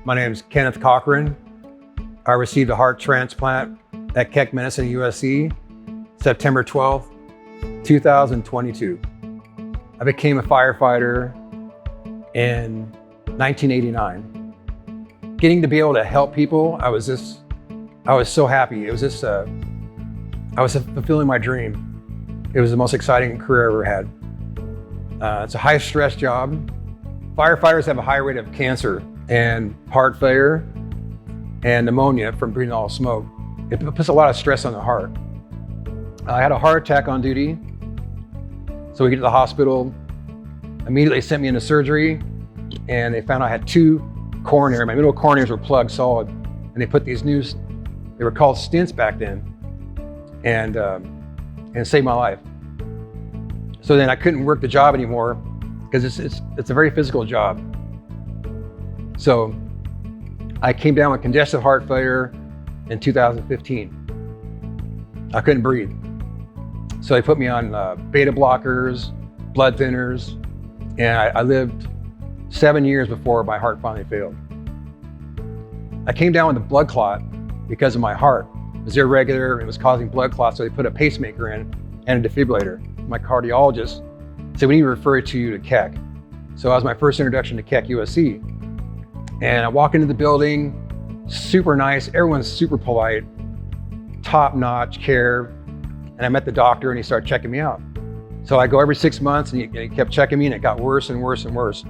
My name is Ken Cochran. I received a heart transplant at Keck Medicine at USC, September 12th, 2022. I became a firefighter in 1989. Getting to be able to help people, I was so happy. It was just, I was fulfilling my dream. It was the most exciting career I ever had. It's a high stress job. Firefighters have a high rate of cancer and heart failure and pneumonia from breathing all smoke. It puts a lot of stress on the heart. I had a heart attack on duty. So we get to the hospital, immediately sent me into surgery, and they found I had two coronary, my middle coronaries were plugged solid. And they put these new, they were called stents back then, and it saved my life. So then I couldn't work the job anymore because it's a very physical job. So I came down with congestive heart failure in 2015. I couldn't breathe. So they put me on beta blockers, blood thinners, and I lived 7 years before my heart finally failed. I came down with a blood clot because of my heart. It was irregular, it was causing blood clots, so they put a pacemaker in and a defibrillator. My cardiologist said, we need to refer you to Keck. So that was my first introduction to Keck USC. And I walk into the building, super nice, everyone's super polite, top-notch care. And I met the doctor and he started checking me out. So I go every 6 months and he kept checking me, and it got worse and worse and worse.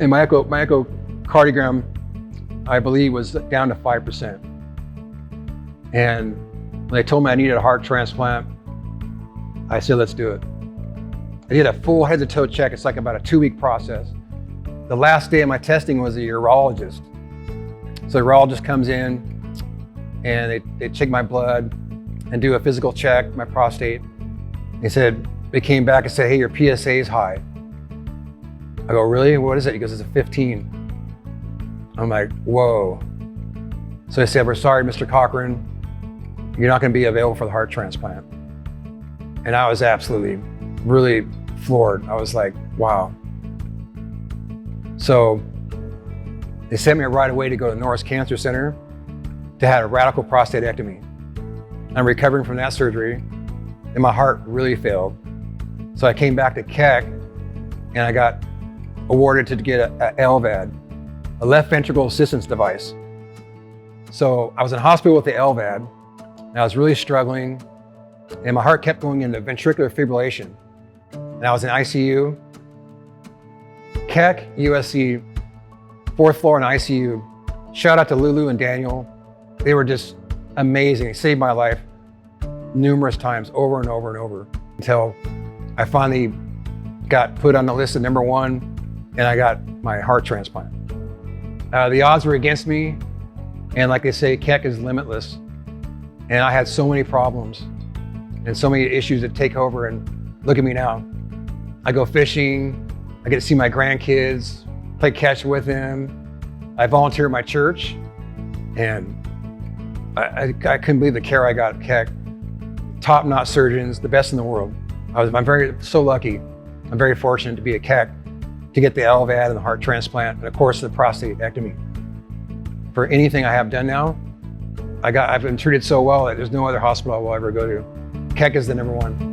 And my echocardiogram, I believe, was down to 5%. And when they told me I needed a heart transplant, I said, let's do it. I did a full head to toe check. It's like about a 2-week process. The last day of my testing was a urologist. So the urologist comes in and they check my blood and do a physical check, my prostate. He said, they came back and said, hey, your PSA is high. I go, really? What is it? He goes, it's a 15. I'm like, whoa. So they said, we're sorry, Mr. Cochran, you're not gonna be available for the heart transplant. And I was absolutely, really floored. I was like, wow. So they sent me right away to go to Norris Cancer Center to have a radical prostatectomy. I'm recovering from that surgery and my heart really failed. So I came back to Keck and I got awarded to get a LVAD, a left ventricle assistance device. So I was in hospital with the LVAD and I was really struggling, and my heart kept going into ventricular fibrillation. And I was in ICU. Keck, USC, 4th floor in ICU. Shout out to Lulu and Daniel. They were just amazing. They saved my life numerous times, over and over and over, until I finally got put on the list of #1 and I got my heart transplant. The odds were against me, and like they say, Keck is limitless. And I had so many problems and so many issues that take over, and look at me now. I go fishing, I get to see my grandkids, play catch with them. I volunteer at my church, and I couldn't believe the care I got at Keck. Top-notch surgeons, the best in the world. I'm so lucky. I'm very fortunate to be at Keck, to get the LVAD and the heart transplant, and of course the prostatectomy. For anything I have done now, I've been treated so well that there's no other hospital I will ever go to. Keck is the #1.